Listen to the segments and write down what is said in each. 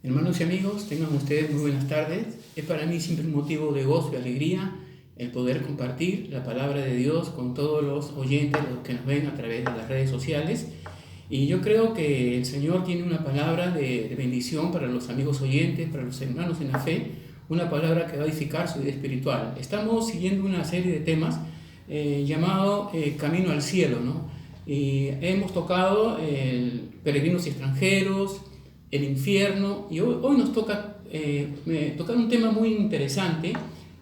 Hermanos y amigos, tengan ustedes muy buenas tardes. Es para mí siempre un motivo de gozo y alegría el poder compartir la palabra de Dios con todos los oyentes, los que nos ven a través de las redes sociales. Y yo creo que el Señor tiene una palabra de bendición para los amigos oyentes, para los hermanos en la fe, una palabra que va a edificar su vida espiritual. Estamos siguiendo una serie de temas llamado Camino al Cielo, ¿no? Y hemos tocado peregrinos y extranjeros, el infierno, y hoy nos toca tocar un tema muy interesante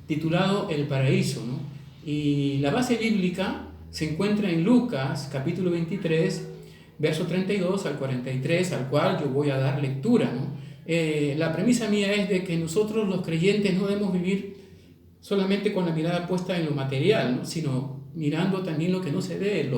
titulado el paraíso, ¿no? Y la base bíblica se encuentra en Lucas capítulo 23, verso 32 al 43, al cual yo voy a dar lectura, ¿no? La premisa mía es de que nosotros los creyentes no debemos vivir solamente con la mirada puesta en lo material, ¿no? Sino mirando también lo que no se ve,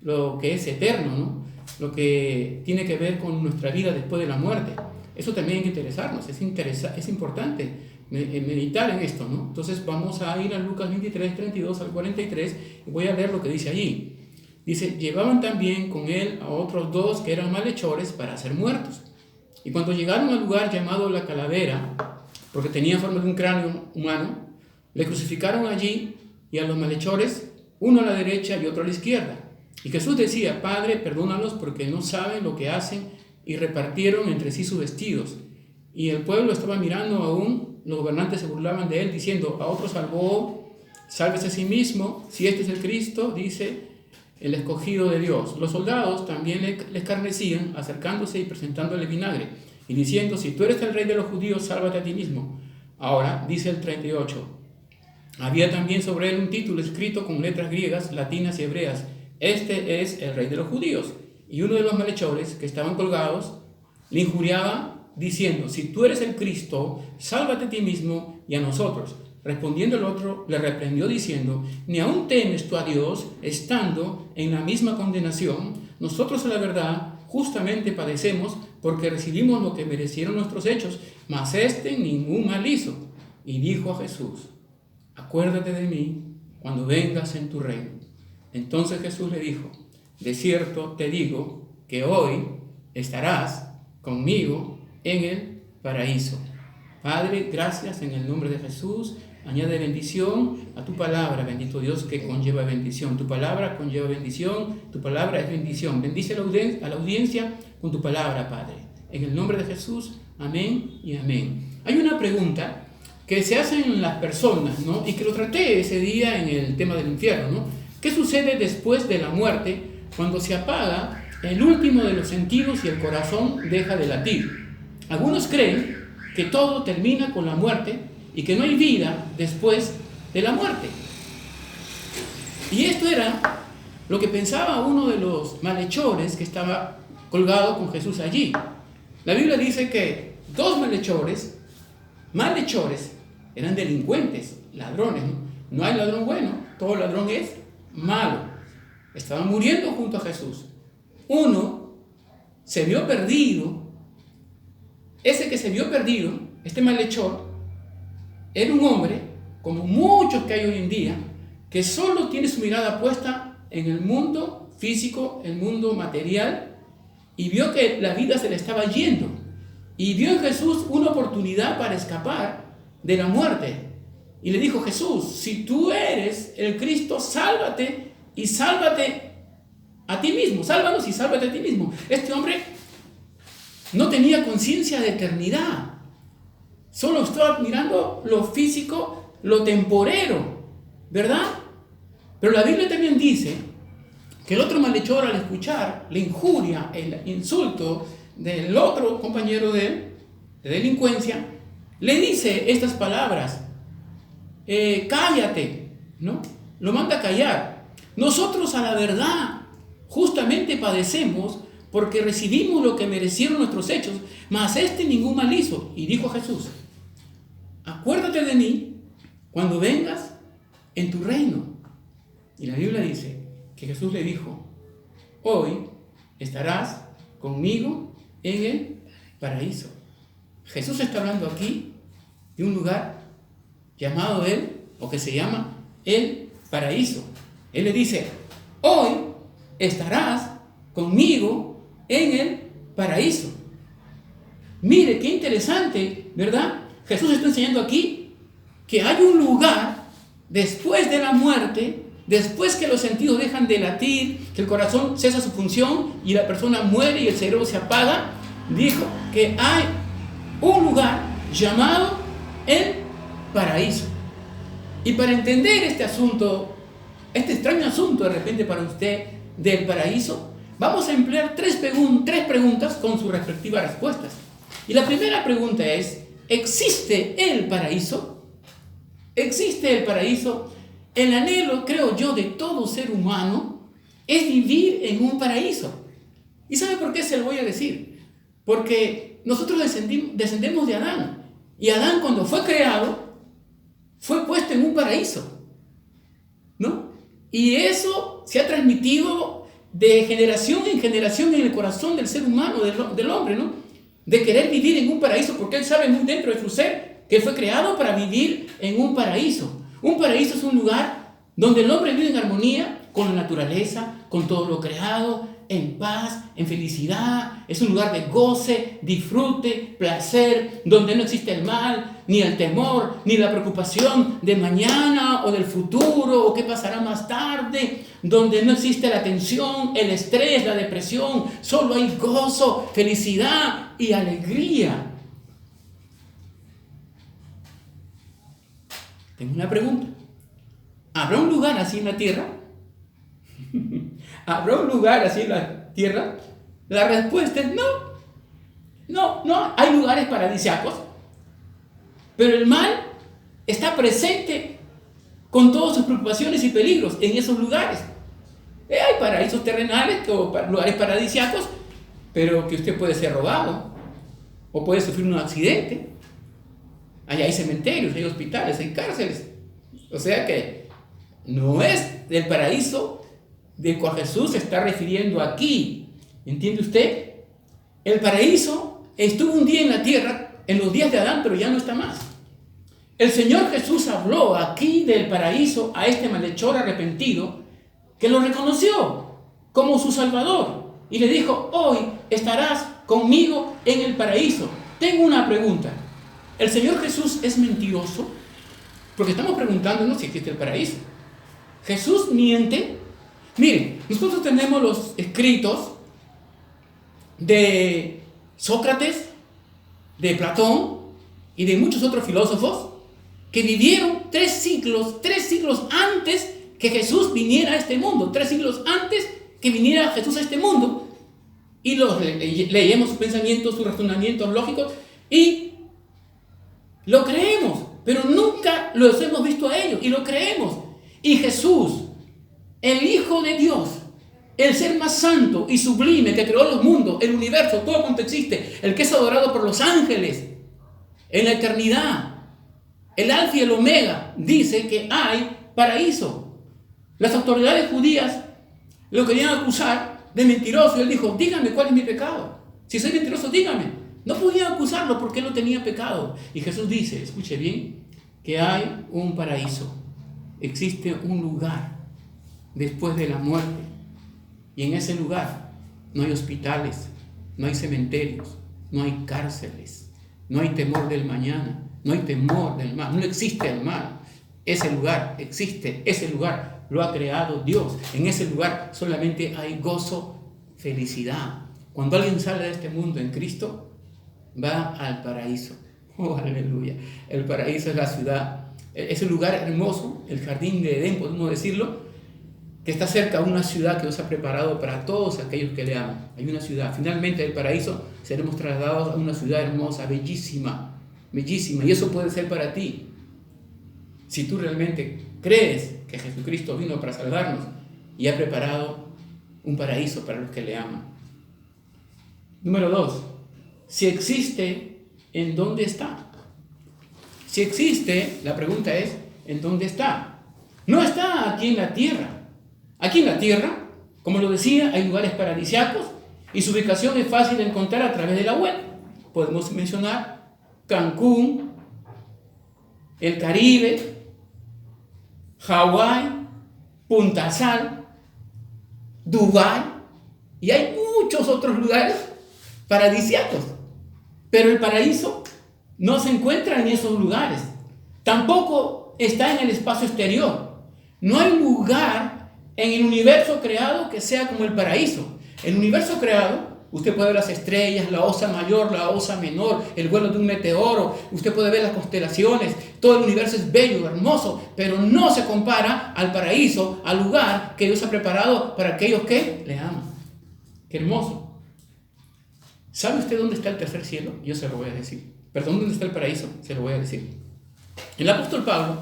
lo que es eterno, ¿no? Lo que tiene que ver con nuestra vida después de la muerte. Eso también hay que interesarnos, es importante meditar en esto, ¿no? Entonces vamos a ir a Lucas 23, 32 al 43 y voy a leer lo que dice allí. Dice: llevaban también con él a otros dos que eran malhechores para ser muertos. Y cuando llegaron al lugar llamado la Calavera, porque tenía forma de un cráneo humano, le crucificaron allí y a los malhechores, uno a la derecha y otro a la izquierda. Y Jesús decía: Padre, perdónalos porque no saben lo que hacen. Y repartieron entre sí sus vestidos. Y el pueblo estaba mirando aún, los gobernantes se burlaban de él, diciendo: a otro salvó, sálvese a sí mismo, si este es el Cristo, dice el escogido de Dios. Los soldados también le escarnecían, acercándose y presentándole vinagre, y diciendo: si tú eres el rey de los judíos, sálvate a ti mismo. Ahora, dice el 38, había también sobre él un título escrito con letras griegas, latinas y hebreas: este es el rey de los judíos. Y uno de los malhechores que estaban colgados le injuriaba diciendo: si tú eres el Cristo, sálvate a ti mismo y a nosotros. Respondiendo el otro, le reprendió diciendo: ni aún temes tú a Dios, estando en la misma condenación. Nosotros, a la verdad, justamente padecemos porque recibimos lo que merecieron nuestros hechos, mas este ningún mal hizo. Y dijo a Jesús: acuérdate de mí cuando vengas en tu reino. Entonces Jesús le dijo: de cierto te digo que hoy estarás conmigo en el paraíso. Padre, gracias en el nombre de Jesús. Añade bendición a tu palabra, bendito Dios, que conlleva bendición. Tu palabra conlleva bendición, tu palabra es bendición. Bendice a la audiencia con tu palabra, Padre. En el nombre de Jesús, amén y amén. Hay una pregunta que se hacen las personas, ¿no? Y que lo traté ese día en el tema del infierno, ¿no? ¿Qué sucede después de la muerte cuando se apaga el último de los sentidos y el corazón deja de latir? Algunos creen que todo termina con la muerte y que no hay vida después de la muerte. Y esto era lo que pensaba uno de los malhechores que estaba colgado con Jesús allí. La Biblia dice que dos malhechores eran delincuentes, ladrones, ¿no? No hay ladrón bueno, todo ladrón es malo. Estaban muriendo junto a Jesús. Uno se vio perdido. Ese que se vio perdido, este malhechor, era un hombre, como muchos que hay hoy en día, que solo tiene su mirada puesta en el mundo físico, el mundo material, y vio que la vida se le estaba yendo. Y vio en Jesús una oportunidad para escapar de la muerte. Y le dijo: Jesús, si tú eres el Cristo, sálvate y sálvate a ti mismo. Sálvanos y sálvate a ti mismo. Este hombre no tenía conciencia de eternidad. Solo estaba mirando lo físico, lo temporero, ¿verdad? Pero la Biblia también dice que el otro malhechor, al escuchar la injuria, el insulto del otro compañero de delincuencia, le dice estas palabras: cállate, ¿no? Lo manda a callar. Nosotros, a la verdad, justamente padecemos porque recibimos lo que merecieron nuestros hechos, mas este ningún mal hizo. Y dijo Jesús: acuérdate de mí cuando vengas en tu reino. Y la Biblia dice que Jesús le dijo: hoy estarás conmigo en el paraíso. Jesús está hablando aquí de un lugar llamado o que se llama el paraíso. Él le dice: hoy estarás conmigo en el paraíso. Mire, qué interesante, ¿verdad? Jesús está enseñando aquí que hay un lugar después de la muerte, después que los sentidos dejan de latir, que el corazón cesa su función y la persona muere y el cerebro se apaga. Dijo que hay un lugar llamado el paraíso. Y para entender este asunto, este extraño asunto de repente para usted del paraíso, vamos a emplear tres preguntas con sus respectivas respuestas. Y la primera pregunta es: ¿existe el paraíso? ¿Existe el paraíso? El anhelo, creo yo, de todo ser humano es vivir en un paraíso. ¿Y sabe por qué se lo voy a decir? Porque nosotros descendemos de Adán. Y Adán, cuando fue creado, fue puesto en un paraíso, ¿no? Y eso se ha transmitido de generación en generación en el corazón del ser humano, del hombre, ¿no? De querer vivir en un paraíso, porque él sabe muy dentro de su ser que fue creado para vivir en un paraíso. Un paraíso es un lugar donde el hombre vive en armonía con la naturaleza, con todo lo creado, en paz, en felicidad. Es un lugar de goce, disfrute, placer, donde no existe el mal, ni el temor, ni la preocupación de mañana o del futuro o qué pasará más tarde, donde no existe la tensión, el estrés, la depresión. Solo hay gozo, felicidad y alegría. Tengo una pregunta. ¿Habrá un lugar así en la tierra? ¿Habrá un lugar así en la tierra? La respuesta es no. No. Hay lugares paradisíacos, pero el mal está presente con todas sus preocupaciones y peligros en esos lugares. Hay paraísos terrenales o lugares paradisíacos, pero que usted puede ser robado o puede sufrir un accidente. Allá hay cementerios, hay hospitales, hay cárceles. O sea que no es del paraíso del cual Jesús se está refiriendo aquí. ¿Entiende usted? El paraíso estuvo un día en la tierra, en los días de Adán, pero ya no está más. El Señor Jesús habló aquí del paraíso a este malhechor arrepentido que lo reconoció como su Salvador y le dijo: hoy estarás conmigo en el paraíso. Tengo una pregunta. ¿El Señor Jesús es mentiroso? Porque estamos preguntándonos si existe el paraíso. ¿Jesús miente? Miren, nosotros tenemos los escritos de Sócrates, de Platón y de muchos otros filósofos que vivieron 3 siglos antes que Jesús viniera a este mundo, 3 siglos antes que viniera Jesús a este mundo. Y leemos sus pensamientos, sus razonamientos lógicos y lo creemos, pero nunca los hemos visto a ellos y lo creemos. Y Jesús, el Hijo de Dios, el ser más santo y sublime que creó los mundos, el universo, todo cuanto existe, el que es adorado por los ángeles en la eternidad, el alfa y el omega, dice que hay paraíso. Las autoridades judías lo querían acusar de mentiroso y él dijo: díganme cuál es mi pecado. Si soy mentiroso, díganme. No podían acusarlo porque él no tenía pecado. Y Jesús dice, escuche bien, que hay un paraíso. Existe un lugar después de la muerte. Y en ese lugar no hay hospitales, no hay cementerios, no hay cárceles, no hay temor del mañana, no hay temor del mal, no existe el mal. Ese lugar existe, ese lugar lo ha creado Dios. En ese lugar solamente hay gozo, felicidad. Cuando alguien sale de este mundo en Cristo, va al paraíso. Oh, aleluya. El paraíso es la ciudad, es un lugar hermoso, el jardín de Edén, podemos decirlo, que está cerca de una ciudad que Dios ha preparado para todos aquellos que le aman. Hay una ciudad. Finalmente, del paraíso seremos trasladados a una ciudad hermosa, bellísima, bellísima. Y eso puede ser para ti. Si tú realmente crees que Jesucristo vino para salvarnos y ha preparado un paraíso para los que le aman. Número 2. Si existe, ¿en dónde está? Si existe, la pregunta es, ¿en dónde está? No está aquí en la tierra. Aquí en la tierra, como lo decía, hay lugares paradisíacos y su ubicación es fácil de encontrar a través de la web. Podemos mencionar Cancún, el Caribe, Hawái, Punta Sal, Dubái, y hay muchos otros lugares paradisíacos. Pero el paraíso no se encuentra en esos lugares. Tampoco está en el espacio exterior. No hay lugar en el universo creado que sea como el paraíso. El universo creado, usted puede ver las estrellas, la osa mayor, la osa menor, el vuelo de un meteoro, usted puede ver las constelaciones, todo el universo es bello, hermoso, pero no se compara al paraíso, al lugar que Dios ha preparado para aquellos que le aman. Qué hermoso. ¿Sabe usted dónde está el tercer cielo? Yo se lo voy a decir. Perdón, ¿dónde está el paraíso? Se lo voy a decir. El apóstol Pablo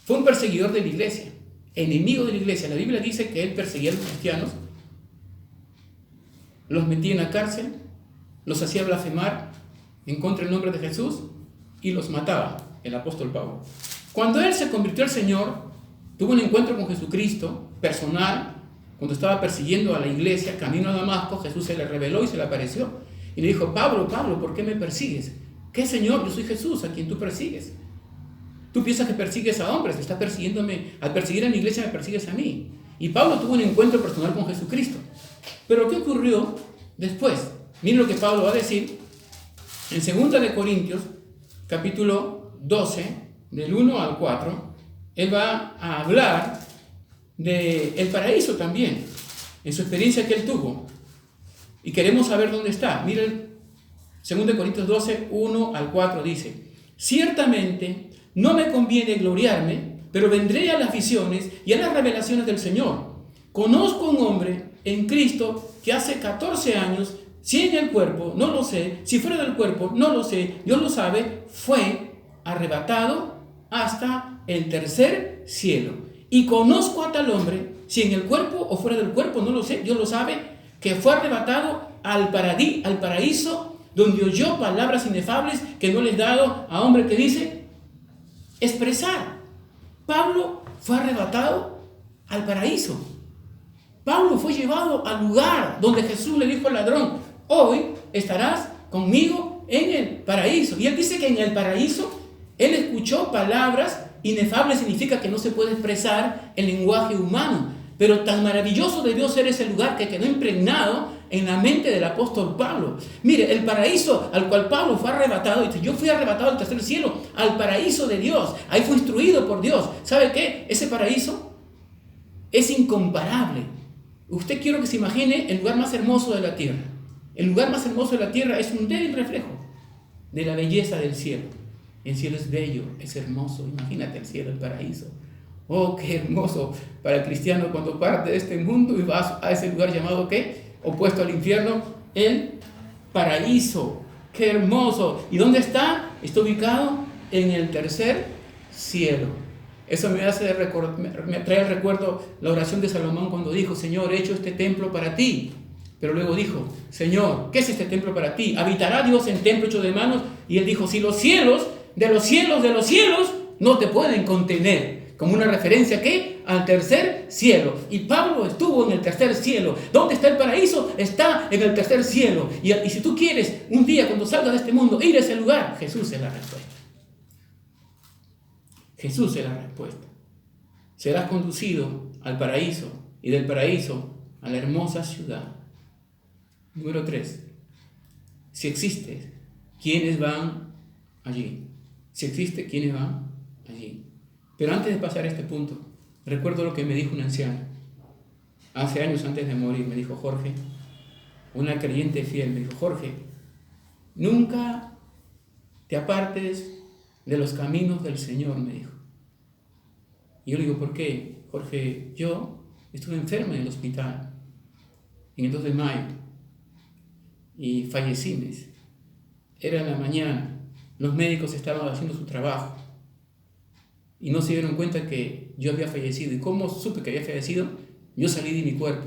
fue un perseguidor de la iglesia, enemigo de la iglesia. La Biblia dice que él perseguía a los cristianos, los metía en la cárcel, los hacía blasfemar en contra del nombre de Jesús y los mataba, el apóstol Pablo. Cuando él se convirtió al Señor, tuvo un encuentro con Jesucristo personal. Cuando estaba persiguiendo a la iglesia, camino a Damasco, Jesús se le reveló y se le apareció. Y le dijo: Pablo, Pablo, ¿por qué me persigues? ¿Qué, Señor? Yo soy Jesús, a quien tú persigues. Tú piensas que persigues a hombres, estás persiguiéndome. Al perseguir a mi iglesia me persigues a mí. Y Pablo tuvo un encuentro personal con Jesucristo. Pero ¿qué ocurrió después? Miren lo que Pablo va a decir en 2 de Corintios, capítulo 12, del 1 al 4. Él va a hablar del paraíso también, en su experiencia que él tuvo. Y queremos saber dónde está. Miren, 2 Corintios 12, 1 al 4 dice: ciertamente no me conviene gloriarme, pero vendré a las visiones y a las revelaciones del Señor. Conozco un hombre en Cristo que hace 14 años, si en el cuerpo, no lo sé, si fuera del cuerpo, no lo sé, Dios lo sabe, fue arrebatado hasta el tercer cielo. Y conozco a tal hombre, si en el cuerpo o fuera del cuerpo, no lo sé, Dios lo sabe, que fue arrebatado al paraíso, donde oyó palabras inefables que no les he dado a hombre que dice expresar. Pablo fue arrebatado al paraíso. Pablo fue llevado al lugar donde Jesús le dijo al ladrón: hoy estarás conmigo en el paraíso. Y él dice que en el paraíso él escuchó palabras inefable. Significa que no se puede expresar el lenguaje humano, pero tan maravilloso debió ser ese lugar que quedó impregnado en la mente del apóstol Pablo. Mire, el paraíso al cual Pablo fue arrebatado, dice: yo fui arrebatado al tercer cielo, al paraíso de Dios. Ahí fue instruido por Dios. ¿Sabe qué? Ese paraíso es incomparable. Usted, quiero que se imagine el lugar más hermoso de la tierra. El lugar más hermoso de la tierra es un débil reflejo de la belleza del cielo. El cielo es bello, es hermoso. Imagínate el cielo, el paraíso. Oh, qué hermoso para el cristiano cuando parte de este mundo y va a ese lugar llamado, ¿qué? Opuesto al infierno, el paraíso. Qué hermoso. ¿Y dónde está? Está ubicado en el tercer cielo. Eso me trae al recuerdo la oración de Salomón cuando dijo: Señor, he hecho este templo para ti. Pero luego dijo: Señor, ¿qué es este templo para ti? ¿Habitará Dios en templo hecho de manos? Y él dijo: si los cielos, de los cielos, de los cielos, no te pueden contener. Como una referencia, ¿qué? Al tercer cielo. Y Pablo estuvo en el tercer cielo. ¿Dónde está el paraíso? Está en el tercer cielo. Y si tú quieres, un día cuando salgas de este mundo, ir a ese lugar, Jesús es la respuesta. Jesús es la respuesta. Serás conducido al paraíso y del paraíso a la hermosa ciudad. Número 3. Si existe, ¿quiénes van allí? Si existe, ¿quiénes van allí? Pero antes de pasar a este punto, recuerdo lo que me dijo un anciano. Hace años antes de morir me dijo: Jorge, una creyente fiel, me dijo: Jorge, nunca te apartes de los caminos del Señor, me dijo. Y yo le digo: ¿por qué? Jorge, yo estuve enfermo en el hospital en el 2 de mayo y fallecí, me dice. Era en la mañana, los médicos estaban haciendo su trabajo y no se dieron cuenta que yo había fallecido. ¿Y cómo supe que había fallecido? Yo salí de mi cuerpo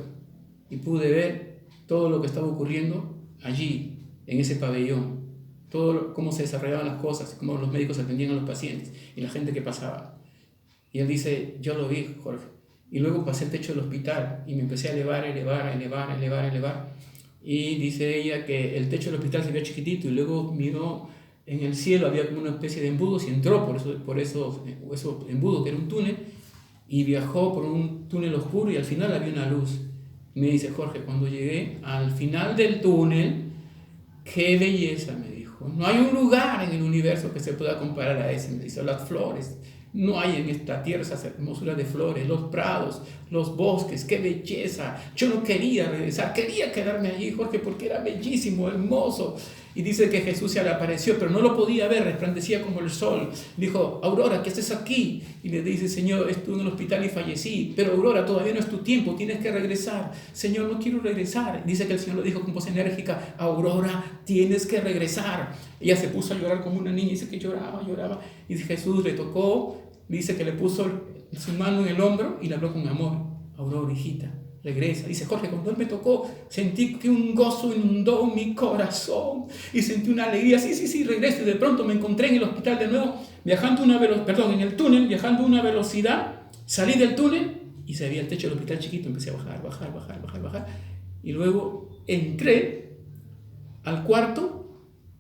y pude ver todo lo que estaba ocurriendo allí, en ese pabellón. Todo cómo se desarrollaban las cosas, cómo los médicos atendían a los pacientes y la gente que pasaba. Y él dice: yo lo vi, Jorge. Y luego pasé el techo del hospital y me empecé a elevar. Y dice ella que el techo del hospital se veía chiquitito y luego miró en el cielo, había como una especie de embudos y entró por esos embudos, que era un túnel, y viajó por un túnel oscuro y al final había una luz. Y me dice: Jorge, cuando llegué al final del túnel, qué belleza, me dijo. No hay un lugar en el universo que se pueda comparar a ese, me dice. Las flores. No hay en esta tierra esas hermosuras de flores, los prados, los bosques, qué belleza. Yo no quería regresar, quería quedarme allí, Jorge, porque era bellísimo, hermoso. Y dice que Jesús se le apareció, pero no lo podía ver, resplandecía como el sol. Dijo, Aurora, ¿qué haces aquí? Y le dice, Señor, estuve en el hospital y fallecí. Pero Aurora, todavía no es tu tiempo, tienes que regresar. Señor, no quiero regresar. Dice que el Señor lo dijo con voz enérgica, Aurora, tienes que regresar. Ella se puso a llorar como una niña, dice que lloraba. Y Jesús le tocó, dice que le puso su mano en el hombro y le habló con amor. Aurora, hijita, regresa. Dice Jorge, cuando él me tocó, sentí que un gozo inundó mi corazón y sentí una alegría. Sí, regreso. Y de pronto me encontré en el hospital de nuevo, en el túnel, viajando a una velocidad. Salí del túnel y se veía el techo del hospital chiquito. Empecé a bajar. Y luego entré al cuarto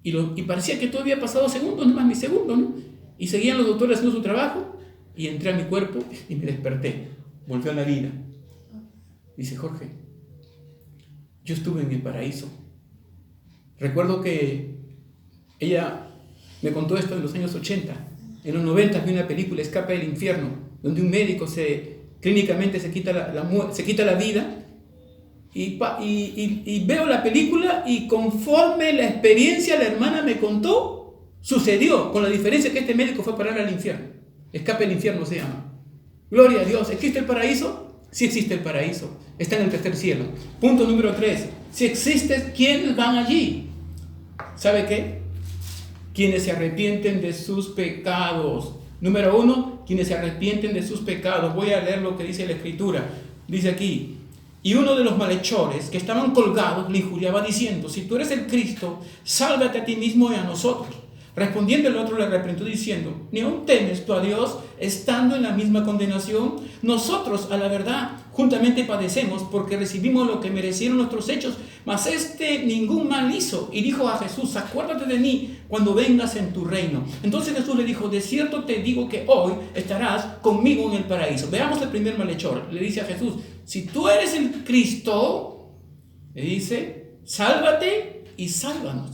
y parecía que todo había pasado segundos, no más ni segundos, ¿no? Y seguían los doctores haciendo su trabajo y entré a mi cuerpo y me desperté. Volvió a la vida. Dice Jorge, yo estuve en el paraíso. Recuerdo que ella me contó esto en los años 80. En los 90 vi una película, Escape del Infierno, donde un médico clínicamente se quita la vida. Y veo la película y conforme la experiencia la hermana me contó, sucedió, con la diferencia que este médico fue a parar al infierno. Escape del Infierno se llama. Gloria a Dios. ¿Existe el paraíso? Sí existe el paraíso. Está en el tercer cielo. Punto número 3. Si existe, ¿quiénes van allí? ¿Sabe qué? Quienes se arrepienten de sus pecados. Número 1, quienes se arrepienten de sus pecados. Voy a leer lo que dice la Escritura. Dice aquí, y uno de los malhechores que estaban colgados le injuriaba diciendo, si tú eres el Cristo, sálvate a ti mismo y a nosotros. Respondiendo el otro le reprendió diciendo, ¿ni aún temes tú a Dios estando en la misma condenación? Nosotros, a la verdad, juntamente padecemos porque recibimos lo que merecieron nuestros hechos, mas ningún mal hizo. Y dijo a Jesús, acuérdate de mí cuando vengas en tu reino. Entonces Jesús le dijo, de cierto te digo que hoy estarás conmigo en el paraíso. Veamos el primer malhechor. Le dice a Jesús, si tú eres el Cristo, le dice, sálvate y sálvanos.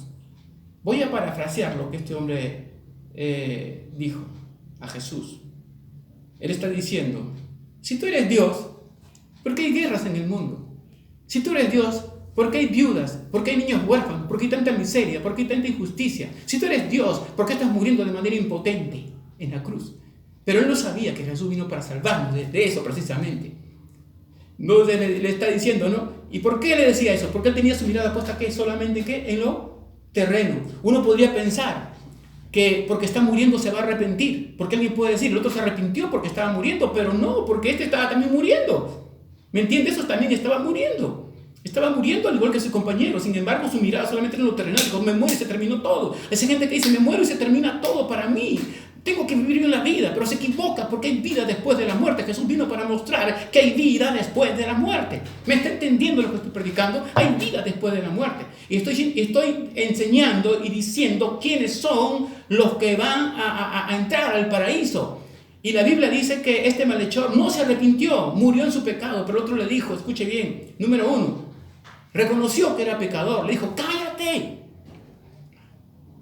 Voy a parafrasear lo que este hombre dijo a Jesús. Él está diciendo, si tú eres Dios, ¿por qué hay guerras en el mundo? Si tú eres Dios, ¿por qué hay viudas? ¿Por qué hay niños huérfanos? ¿Por qué hay tanta miseria? ¿Por qué hay tanta injusticia? Si tú eres Dios, ¿por qué estás muriendo de manera impotente en la cruz? Pero él no sabía que Jesús vino para salvarnos de eso precisamente. No le está diciendo, ¿no? ¿Y por qué le decía eso? Porque él tenía su mirada puesta ¿qué? Solamente ¿qué? En lo terreno. Uno podría pensar que porque está muriendo se va a arrepentir, porque alguien puede decir, el otro se arrepintió porque estaba muriendo, pero no, porque este estaba también muriendo. ¿Me entiendes? Eso también estaba muriendo al igual que su compañero. Sin embargo, su mirada solamente en lo terrenal. Dijo, me muero y se terminó todo. Esa gente que dice, me muero y se termina todo para mí. Tengo que vivir en la vida, pero se equivoca porque hay vida después de la muerte. Jesús vino para mostrar que hay vida después de la muerte. ¿Me está entendiendo lo que estoy predicando? Hay vida después de la muerte. Y estoy enseñando y diciendo quiénes son los que van a entrar al paraíso. Y la Biblia dice que este malhechor no se arrepintió, murió en su pecado, pero el otro le dijo, escuche bien, número 1, reconoció que era pecador, le dijo, cállate.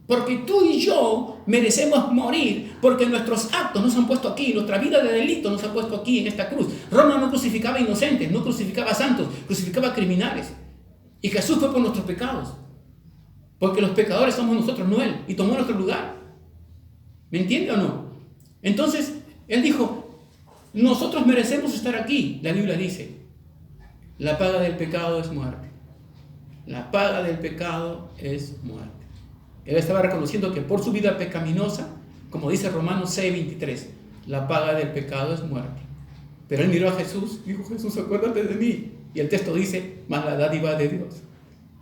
Porque tú y yo merecemos morir, porque nuestros actos nos han puesto aquí, nuestra vida de delito nos ha puesto aquí en esta cruz. Roma no crucificaba inocentes, no crucificaba santos, crucificaba criminales. Y Jesús fue por nuestros pecados, porque los pecadores somos nosotros, no Él, y tomó nuestro lugar. ¿Me entiende o no? Entonces, Él dijo, nosotros merecemos estar aquí. La Biblia dice, la paga del pecado es muerte. La paga del pecado es muerte. Él estaba reconociendo que por su vida pecaminosa, como dice Romanos 6:23, la paga del pecado es muerte. Pero él miró a Jesús y dijo, Jesús, acuérdate de mí. Y el texto dice, más la dádiva de Dios,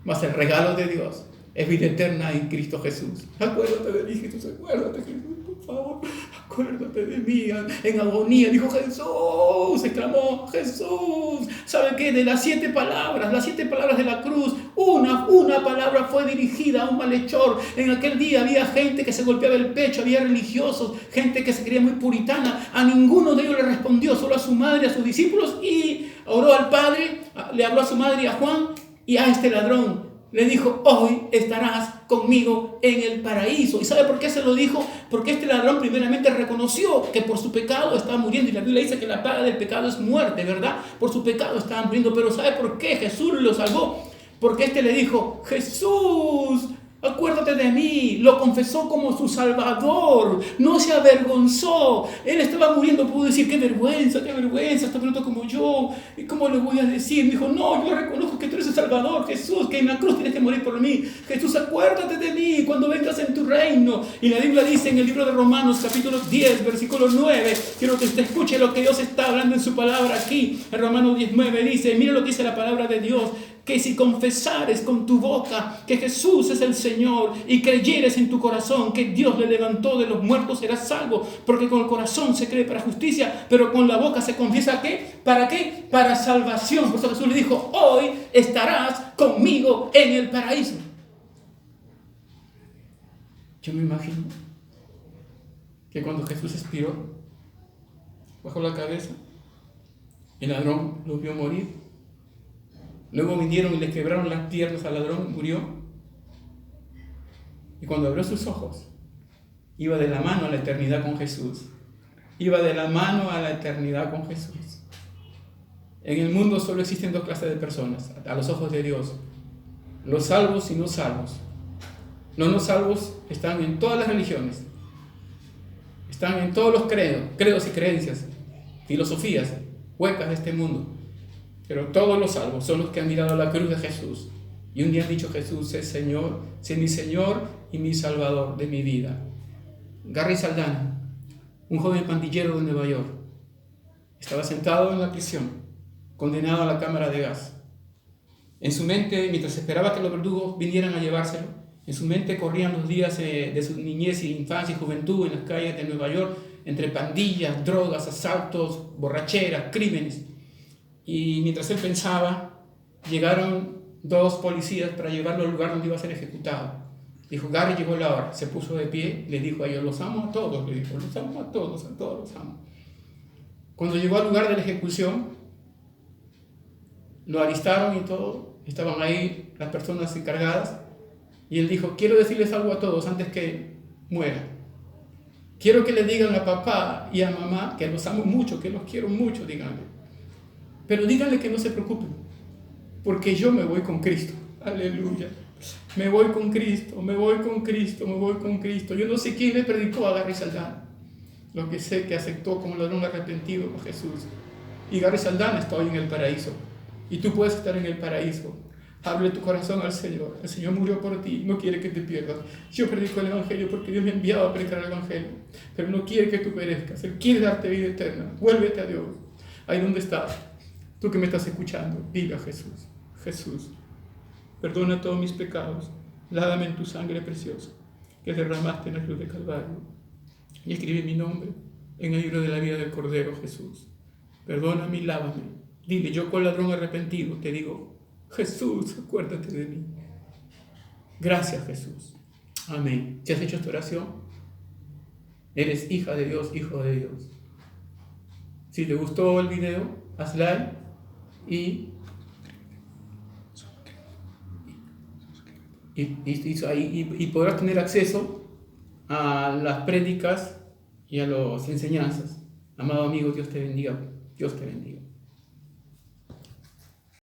más el regalo de Dios, es vida eterna en Cristo Jesús. Acuérdate de mí, Jesús, acuérdate, Jesús, por favor, acuérdate de mí. En agonía dijo Jesús, exclamó Jesús. ¿Sabe qué? De las 7 palabras de la cruz, una palabra fue dirigida a un malhechor. En aquel día había gente que se golpeaba el pecho, había religiosos, gente que se creía muy puritana. A ninguno de ellos le respondió, solo a su madre, a sus discípulos, y oró al Padre, le habló a su madre y a Juan, y a este ladrón le dijo, hoy estarás conmigo en el paraíso. ¿Y sabe por qué se lo dijo? Porque este ladrón primeramente reconoció que por su pecado estaba muriendo. Y la Biblia dice que la paga del pecado es muerte, ¿verdad? Por su pecado estaba muriendo. Pero ¿sabe por qué Jesús lo salvó? Porque este le dijo, Jesús, acuérdate de mí. Lo confesó como su Salvador. No se avergonzó. Él estaba muriendo. Pudo decir, qué vergüenza, está muriendo como yo. ¿Y cómo le voy a decir? Me dijo, no, yo reconozco que tú eres el Salvador, Jesús, que en la cruz tienes que morir por mí. Jesús, acuérdate de mí cuando vengas en tu reino. Y la Biblia dice en el libro de Romanos, capítulo 10, versículo 9. Quiero que usted escuche lo que Dios está hablando en su palabra aquí. En Romanos 19 dice, mira lo que dice la palabra de Dios. Que si confesares con tu boca que Jesús es el Señor y creyeres en tu corazón que Dios le levantó de los muertos, serás salvo. Porque con el corazón se cree para justicia, pero con la boca se confiesa ¿qué? ¿Para qué? Para salvación. Por eso Jesús le dijo, hoy estarás conmigo en el paraíso. Yo me imagino que cuando Jesús expiró, bajó la cabeza, el ladrón lo vio morir. Luego vinieron y le quebraron las piernas al ladrón, murió. Y cuando abrió sus ojos, iba de la mano a la eternidad con Jesús. Iba de la mano a la eternidad con Jesús. En el mundo solo existen dos clases de personas, a los ojos de Dios. Los salvos y no salvos. Los no salvos están en todas las religiones. Están en todos los credos y creencias, filosofías huecas de este mundo. Pero todos los salvos son los que han mirado a la cruz de Jesús y un día han dicho, Jesús es Señor, sé mi Señor y mi Salvador de mi vida. Gary Saldanha, un joven pandillero de Nueva York, estaba sentado en la prisión, condenado a la cámara de gas. En su mente, mientras esperaba que los verdugos vinieran a llevárselo, en su mente corrían los días de su niñez y infancia y juventud en las calles de Nueva York, entre pandillas, drogas, asaltos, borracheras, crímenes. Y mientras él pensaba, llegaron dos policías para llevarlo al lugar donde iba a ser ejecutado. Dijo, Gary, llegó la hora. Se puso de pie, le dijo a ellos, los amo a todos. Le dijo, los amo a todos los amo. Cuando llegó al lugar de la ejecución, lo alistaron y todo. Estaban ahí las personas encargadas. Y él dijo, quiero decirles algo a todos antes que mueran. Quiero que le digan a papá y a mamá que los amo mucho, que los quiero mucho, díganle. Pero díganle que no se preocupen, porque yo me voy con Cristo. Aleluya. Me voy con Cristo, me voy con Cristo, me voy con Cristo. Yo no sé quién le predicó a Gary Saldanha. Lo que sé que aceptó como ladrón arrepentido con Jesús. Y Gary Saldanha está hoy en el paraíso. Y tú puedes estar en el paraíso. Abre tu corazón al Señor. El Señor murió por ti, no quiere que te pierdas. Yo predico el Evangelio porque Dios me ha enviado a predicar el Evangelio. Pero no quiere que tú perezcas. Él quiere darte vida eterna. Vuélvete a Dios. Ahí donde estás. Tú que me estás escuchando, diga a Jesús, Jesús, perdona todos mis pecados, lávame en tu sangre preciosa que derramaste en la cruz de Calvario y escribe mi nombre en el libro de la vida del Cordero, Jesús. Perdóname y lávame. Dile, yo con ladrón arrepentido te digo, Jesús, acuérdate de mí. Gracias, Jesús. Amén. ¿Si has hecho esta oración? Eres hija de Dios, hijo de Dios. Si te gustó el video, haz like. Y podrás tener acceso a las prédicas y a las enseñanzas. Amado amigo, Dios te bendiga. Dios te bendiga.